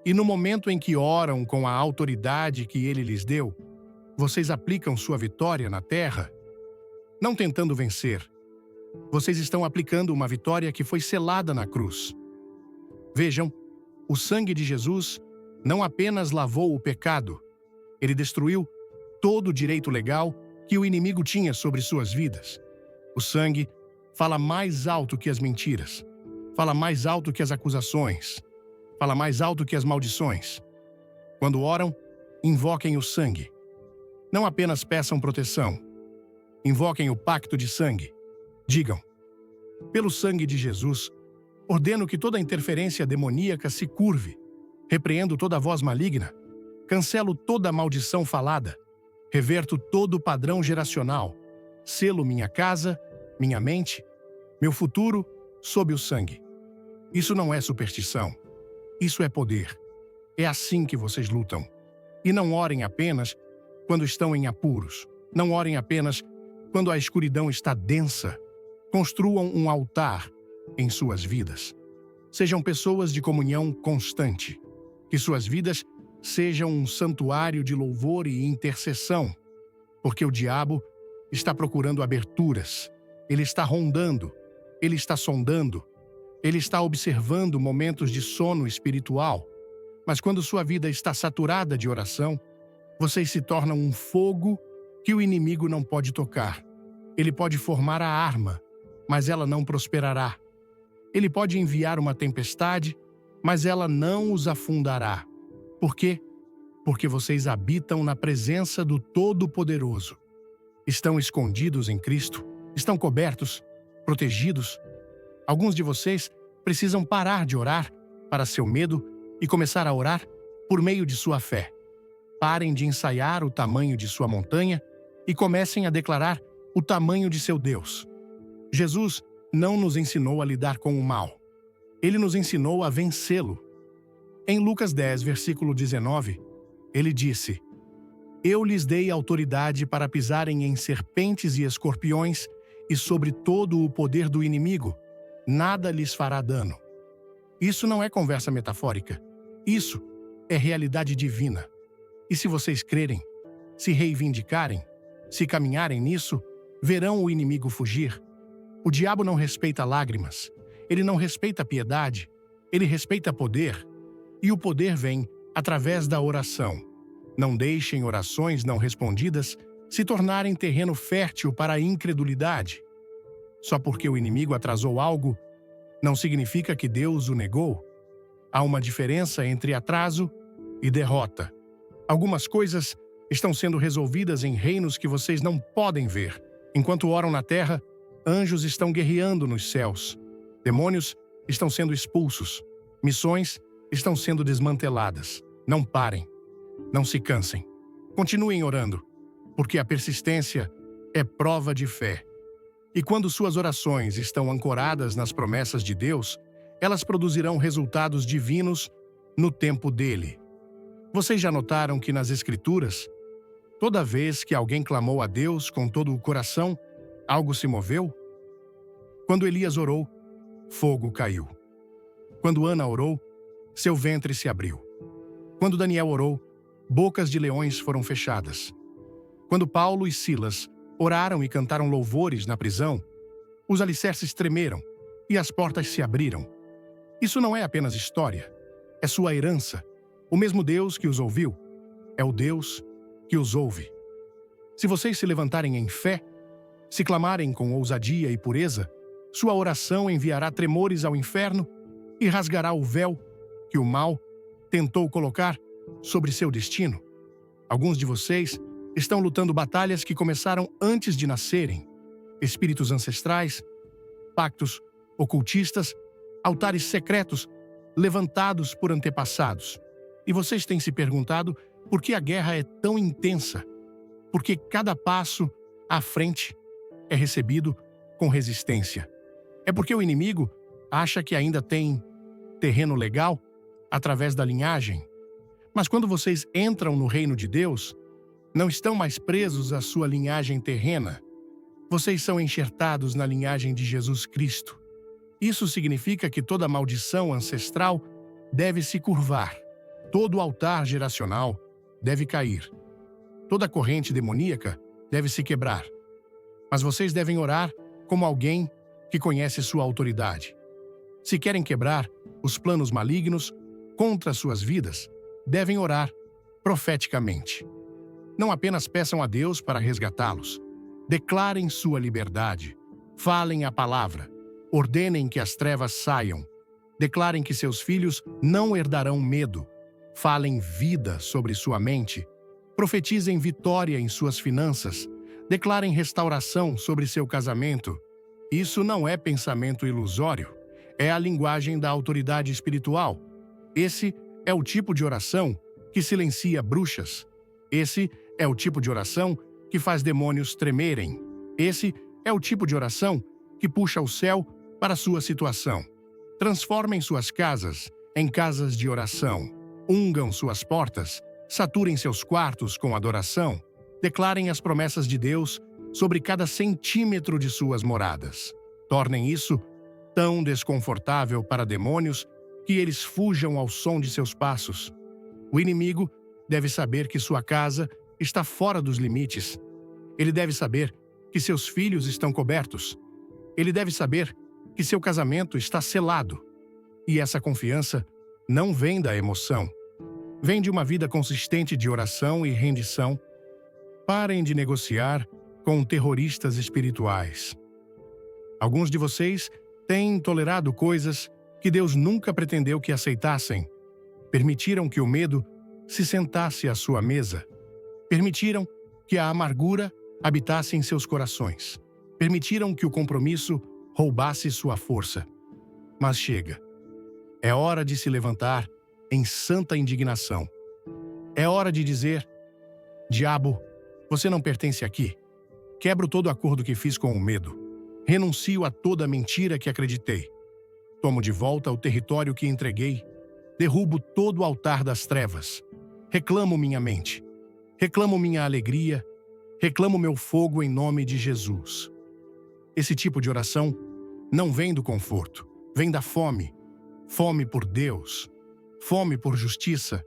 E no momento em que oram com a autoridade que Ele lhes deu, vocês aplicam sua vitória na terra, não tentando vencer. Vocês estão aplicando uma vitória que foi selada na cruz. Vejam, o sangue de Jesus não apenas lavou o pecado, ele destruiu todo o direito legal que o inimigo tinha sobre suas vidas. O sangue fala mais alto que as mentiras, fala mais alto que as acusações, fala mais alto que as maldições. Quando oram, invoquem o sangue. Não apenas peçam proteção. Invoquem o pacto de sangue. Digam: pelo sangue de Jesus, ordeno que toda interferência demoníaca se curve. Repreendo toda voz maligna. Cancelo toda maldição falada. Reverto todo padrão geracional. Selo minha casa, minha mente, meu futuro sob o sangue. Isso não é superstição. Isso é poder. É assim que vocês lutam. E não orem apenas quando estão em apuros. Não orem apenas quando a escuridão está densa. Construam um altar em suas vidas. Sejam pessoas de comunhão constante. Que suas vidas sejam um santuário de louvor e intercessão. Porque o diabo está procurando aberturas. Ele está rondando. Ele está sondando. Ele está observando momentos de sono espiritual. Mas quando sua vida está saturada de oração, vocês se tornam um fogo que o inimigo não pode tocar. Ele pode formar a arma, mas ela não prosperará. Ele pode enviar uma tempestade, mas ela não os afundará. Por quê? Porque vocês habitam na presença do Todo-Poderoso. Estão escondidos em Cristo, estão cobertos, protegidos. Alguns de vocês precisam parar de orar para seu medo e começar a orar por meio de sua fé. Parem de ensaiar o tamanho de sua montanha e comecem a declarar o tamanho de seu Deus. Jesus não nos ensinou a lidar com o mal. Ele nos ensinou a vencê-lo. Em Lucas 10, versículo 19, ele disse: Eu lhes dei autoridade para pisarem em serpentes e escorpiões e sobre todo o poder do inimigo. Nada lhes fará dano. Isso não é conversa metafórica. Isso é realidade divina. E se vocês crerem, se reivindicarem, se caminharem nisso, verão o inimigo fugir. O diabo não respeita lágrimas. Ele não respeita piedade. Ele respeita poder. E o poder vem através da oração. Não deixem orações não respondidas se tornarem terreno fértil para a incredulidade. Só porque o inimigo atrasou algo, não significa que Deus o negou. Há uma diferença entre atraso e derrota. Algumas coisas estão sendo resolvidas em reinos que vocês não podem ver. Enquanto oram na terra, anjos estão guerreando nos céus. Demônios estão sendo expulsos. Missões estão sendo desmanteladas. Não parem. Não se cansem. Continuem orando, porque a persistência é prova de fé. E quando suas orações estão ancoradas nas promessas de Deus, elas produzirão resultados divinos no tempo dele. Vocês já notaram que nas Escrituras, toda vez que alguém clamou a Deus com todo o coração, algo se moveu? Quando Elias orou, fogo caiu. Quando Ana orou, seu ventre se abriu. Quando Daniel orou, bocas de leões foram fechadas. Quando Paulo e Silas oraram e cantaram louvores na prisão, os alicerces tremeram e as portas se abriram. Isso não é apenas história, é sua herança. O mesmo Deus que os ouviu é o Deus que os ouve. Se vocês se levantarem em fé, se clamarem com ousadia e pureza, sua oração enviará tremores ao inferno e rasgará o véu que o mal tentou colocar sobre seu destino. Alguns de vocês estão lutando batalhas que começaram antes de nascerem. Espíritos ancestrais, pactos ocultistas, altares secretos levantados por antepassados. E vocês têm se perguntado por que a guerra é tão intensa? Porque cada passo à frente é recebido com resistência. É porque o inimigo acha que ainda tem terreno legal através da linhagem. Mas quando vocês entram no reino de Deus, não estão mais presos à sua linhagem terrena. Vocês são enxertados na linhagem de Jesus Cristo. Isso significa que toda maldição ancestral deve se curvar. Todo altar geracional deve cair. Toda corrente demoníaca deve se quebrar. Mas vocês devem orar como alguém que conhece sua autoridade. Se querem quebrar os planos malignos contra suas vidas, devem orar profeticamente. Não apenas peçam a Deus para resgatá-los. Declarem sua liberdade. Falem a palavra. Ordenem que as trevas saiam. Declarem que seus filhos não herdarão medo. Falem vida sobre sua mente. Profetizem vitória em suas finanças. Declarem restauração sobre seu casamento. Isso não é pensamento ilusório. É a linguagem da autoridade espiritual. Esse é o tipo de oração que silencia bruxas. Esse é o tipo de oração que faz demônios tremerem. Esse é o tipo de oração que puxa o céu para sua situação. Transformem suas casas em casas de oração. Ungam suas portas, saturem seus quartos com adoração. Declarem as promessas de Deus sobre cada centímetro de suas moradas. Tornem isso tão desconfortável para demônios que eles fujam ao som de seus passos. O inimigo deve saber que sua casa está fora dos limites. Ele deve saber que seus filhos estão cobertos. Ele deve saber que seu casamento está selado. E essa confiança não vem da emoção. Vem de uma vida consistente de oração e rendição. Parem de negociar com terroristas espirituais. Alguns de vocês têm tolerado coisas que Deus nunca pretendeu que aceitassem. Permitiram que o medo se sentasse à sua mesa. Permitiram que a amargura habitasse em seus corações. Permitiram que o compromisso roubasse sua força. Mas chega. É hora de se levantar em santa indignação. É hora de dizer: diabo, você não pertence aqui. Quebro todo acordo que fiz com o medo. Renuncio a toda mentira que acreditei. Tomo de volta o território que entreguei. Derrubo todo o altar das trevas. Reclamo minha mente. Reclamo minha alegria. Reclamo meu fogo em nome de Jesus. Esse tipo de oração não vem do conforto, vem da fome. Fome por Deus. Fome por justiça.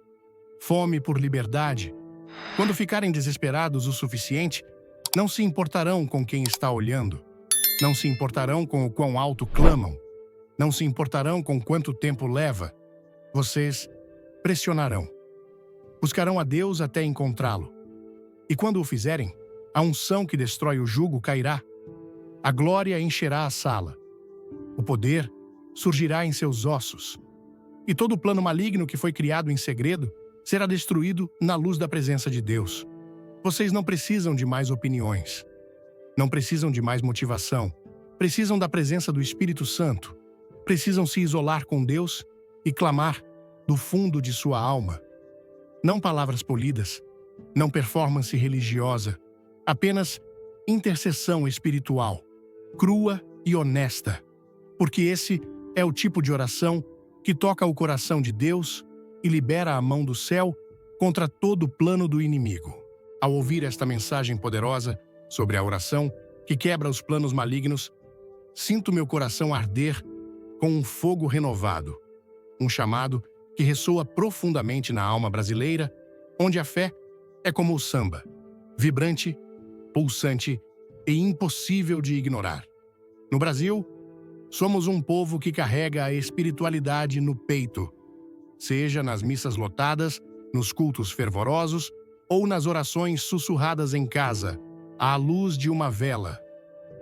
Fome por liberdade. Quando ficarem desesperados o suficiente, não se importarão com quem está olhando. Não se importarão com o quão alto clamam. Não se importarão com quanto tempo leva. Vocês pressionarão. Buscarão a Deus até encontrá-lo. E quando o fizerem, a unção que destrói o jugo cairá. A glória encherá a sala. O poder surgirá em seus ossos. E todo o plano maligno que foi criado em segredo será destruído na luz da presença de Deus. Vocês não precisam de mais opiniões. Não precisam de mais motivação. Precisam da presença do Espírito Santo. Precisam se isolar com Deus e clamar do fundo de sua alma. Não palavras polidas, não performance religiosa, apenas intercessão espiritual, crua e honesta, porque esse é o tipo de oração que toca o coração de Deus e libera a mão do céu contra todo o plano do inimigo. Ao ouvir esta mensagem poderosa sobre a oração que quebra os planos malignos, sinto meu coração arder com um fogo renovado, um chamado que ressoa profundamente na alma brasileira, onde a fé é como o samba, vibrante, pulsante e impossível de ignorar. No Brasil, somos um povo que carrega a espiritualidade no peito. seja nas missas lotadas, nos cultos fervorosos ou nas orações sussurradas em casa, à luz de uma vela.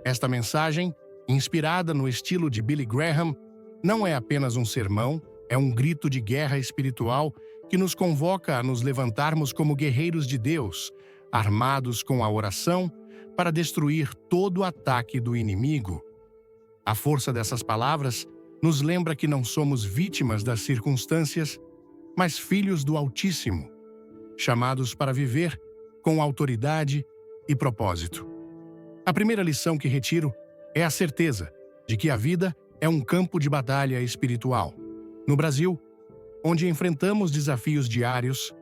Esta mensagem, inspirada no estilo de Billy Graham, não é apenas um sermão, é um grito de guerra espiritual que nos convoca a nos levantarmos como guerreiros de Deus, armados com a oração, para destruir todo o ataque do inimigo. A força dessas palavras nos lembra que não somos vítimas das circunstâncias, mas filhos do Altíssimo, chamados para viver com autoridade e propósito. A primeira lição que retiro é a certeza de que a vida é um campo de batalha espiritual. No Brasil, onde enfrentamos desafios diários,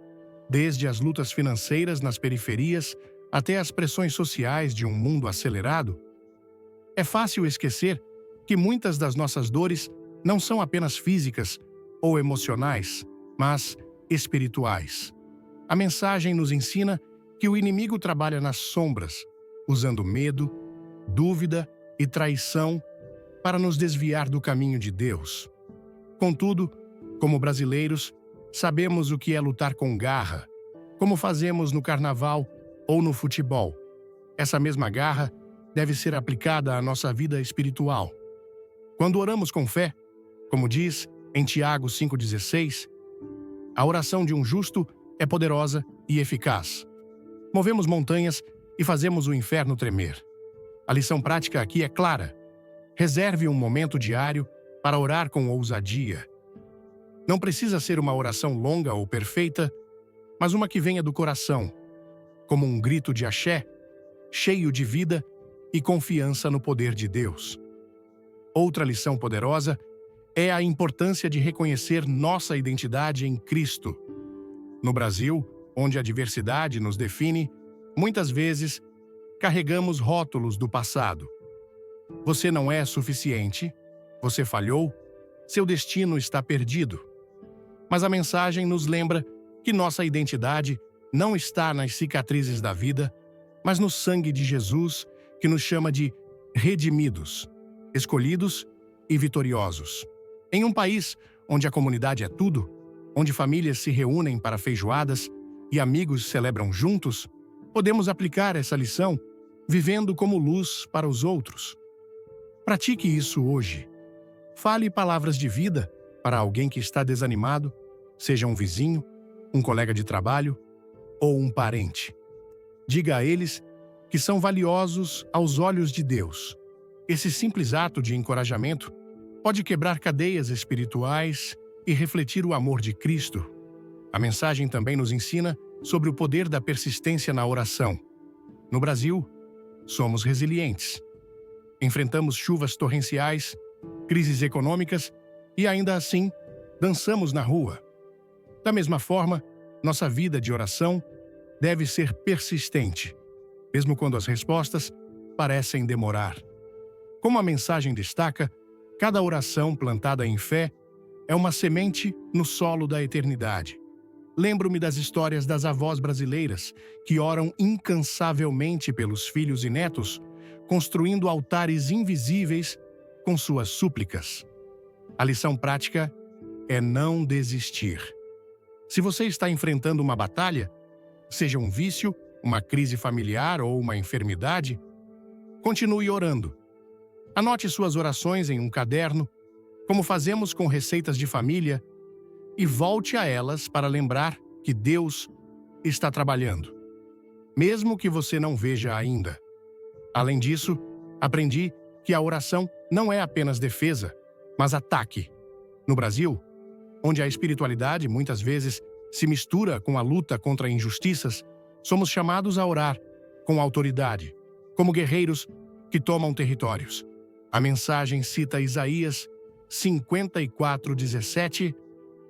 desde as lutas financeiras nas periferias até as pressões sociais de um mundo acelerado, é fácil esquecer que muitas das nossas dores não são apenas físicas ou emocionais, mas espirituais. A mensagem nos ensina que o inimigo trabalha nas sombras, usando medo, dúvida e traição para nos desviar do caminho de Deus. Contudo, como brasileiros, sabemos o que é lutar com garra, como fazemos no carnaval ou no futebol. Essa mesma garra deve ser aplicada à nossa vida espiritual. Quando oramos com fé, como diz em Tiago 5,16, a oração de um justo é poderosa e eficaz. Movemos montanhas e fazemos o inferno tremer. A lição prática aqui é clara. Reserve um momento diário para orar com ousadia. Não precisa ser uma oração longa ou perfeita, mas uma que venha do coração, como um grito de axé, cheio de vida e confiança no poder de Deus. Outra lição poderosa é a importância de reconhecer nossa identidade em Cristo. No Brasil, onde a diversidade nos define, muitas vezes carregamos rótulos do passado. Você não é suficiente, você falhou, seu destino está perdido. Mas a mensagem nos lembra que nossa identidade não está nas cicatrizes da vida, mas no sangue de Jesus, que nos chama de redimidos, escolhidos e vitoriosos. Em um país onde a comunidade é tudo, onde famílias se reúnem para feijoadas e amigos celebram juntos, podemos aplicar essa lição vivendo como luz para os outros. Pratique isso hoje. Fale palavras de vida para alguém que está desanimado, seja um vizinho, um colega de trabalho ou um parente. Diga a eles que são valiosos aos olhos de Deus. Esse simples ato de encorajamento pode quebrar cadeias espirituais e refletir o amor de Cristo. A mensagem também nos ensina sobre o poder da persistência na oração. No Brasil, somos resilientes. Enfrentamos chuvas torrenciais, crises econômicas e, ainda assim, dançamos na rua. Da mesma forma, nossa vida de oração deve ser persistente, mesmo quando as respostas parecem demorar. Como a mensagem destaca, cada oração plantada em fé é uma semente no solo da eternidade. Lembro-me das histórias das avós brasileiras que oram incansavelmente pelos filhos e netos, construindo altares invisíveis com suas súplicas. A lição prática é não desistir. Se você está enfrentando uma batalha, seja um vício, uma crise familiar ou uma enfermidade, continue orando. Anote suas orações em um caderno, como fazemos com receitas de família, e volte a elas para lembrar que Deus está trabalhando, mesmo que você não veja ainda. Além disso, aprendi que a oração não é apenas defesa, mas ataque. No Brasil, onde a espiritualidade muitas vezes se mistura com a luta contra injustiças, somos chamados a orar com autoridade, como guerreiros que tomam territórios. A mensagem cita Isaías 54:17,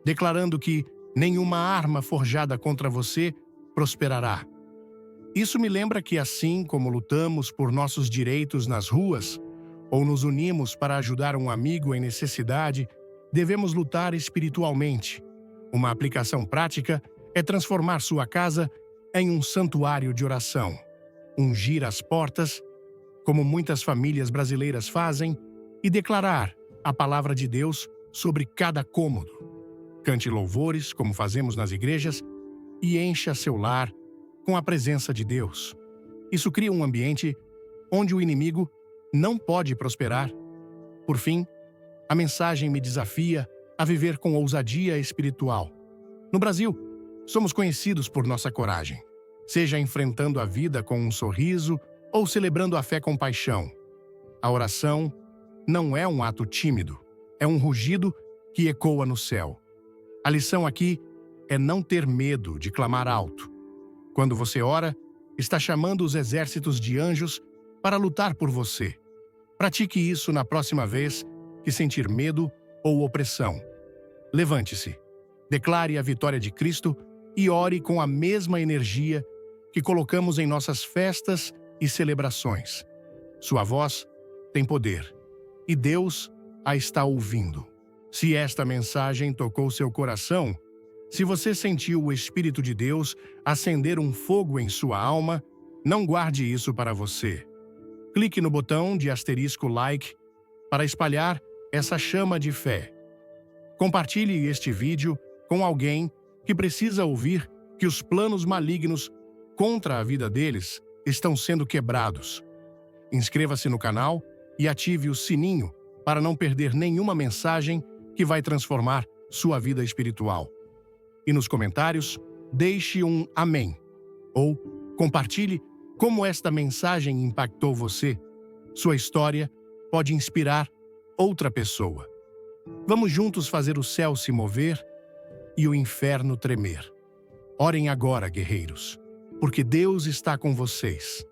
declarando que nenhuma arma forjada contra você prosperará. Isso me lembra que, assim como lutamos por nossos direitos nas ruas, ou nos unimos para ajudar um amigo em necessidade, devemos lutar espiritualmente. Uma aplicação prática é transformar sua casa em um santuário de oração. Ungir as portas, como muitas famílias brasileiras fazem, e declarar a palavra de Deus sobre cada cômodo. Cante louvores, como fazemos nas igrejas, e encha seu lar com a presença de Deus. Isso cria um ambiente onde o inimigo não pode prosperar. Por fim, a mensagem me desafia a viver com ousadia espiritual. No Brasil, somos conhecidos por nossa coragem, seja enfrentando a vida com um sorriso ou celebrando a fé com paixão. A oração não é um ato tímido, é um rugido que ecoa no céu. A lição aqui é não ter medo de clamar alto. Quando você ora, está chamando os exércitos de anjos para lutar por você. Pratique isso na próxima vez que sentir medo ou opressão. Levante-se, declare a vitória de Cristo e ore com a mesma energia que colocamos em nossas festas e celebrações. Sua voz tem poder e Deus a está ouvindo. Se esta mensagem tocou seu coração, se você sentiu o Espírito de Deus acender um fogo em sua alma, não guarde isso para você. Clique no botão de *like para espalhar essa chama de fé. Compartilhe este vídeo com alguém que precisa ouvir que os planos malignos contra a vida deles estão sendo quebrados. Inscreva-se no canal e ative o sininho para não perder nenhuma mensagem que vai transformar sua vida espiritual. E nos comentários, deixe um amém. Ou compartilhe como esta mensagem impactou você. Sua história pode inspirar outra pessoa. Vamos juntos fazer o céu se mover e o inferno tremer. Orem agora, guerreiros, porque Deus está com vocês.